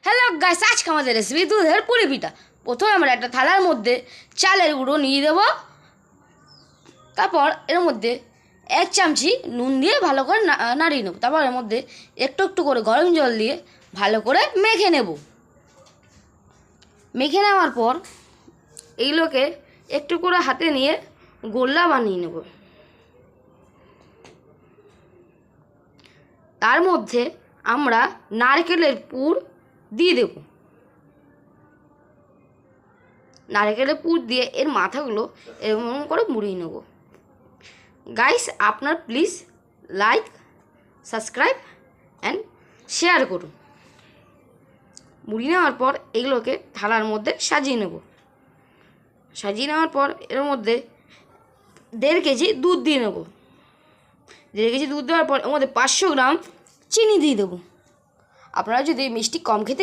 Hello guys, আজকে আমাদের recipe দুধের পুলি পিঠা। প্রথমে আমরা একটা থালার মধ্যে চালের গুঁড়ো নিয়ে দেব। তারপর এর মধ্যে 1 চামচি নুন দিয়ে ভালো করে নাড়িয়ে নেব। তারপর এর মধ্যে একটু একটু করে গরম জল দিয়ে ভালো করে মেখে নেব। মেখে নেওয়ার পর এইগুলোকে একটু করে হাতে নিয়ে গোল্লা বানিয়ে নেব। তার মধ্যে আমরা নারকেলের পুর দিয়ে দেব। নারকেলের পুর দিয়ে এর মাথাগুলো এরকম করে মুড়িয়ে নেব। গাইস, আপনার please like, subscribe and share করুন। মুড়িয়ে নেওয়ার পর এগুলোকে থালার মধ্যে সাজিয়ে নেব। সাজিয়ে নেওয়ার পর এর মধ্যে 1.5 কেজি দুধ দিয়ে নেব। 1.5 কেজি দুধ দেওয়ার পর এর মধ্যে 500 গ্রাম চিনি দিয়ে দেবো। আপনারা যদি মিষ্টি কম খেতে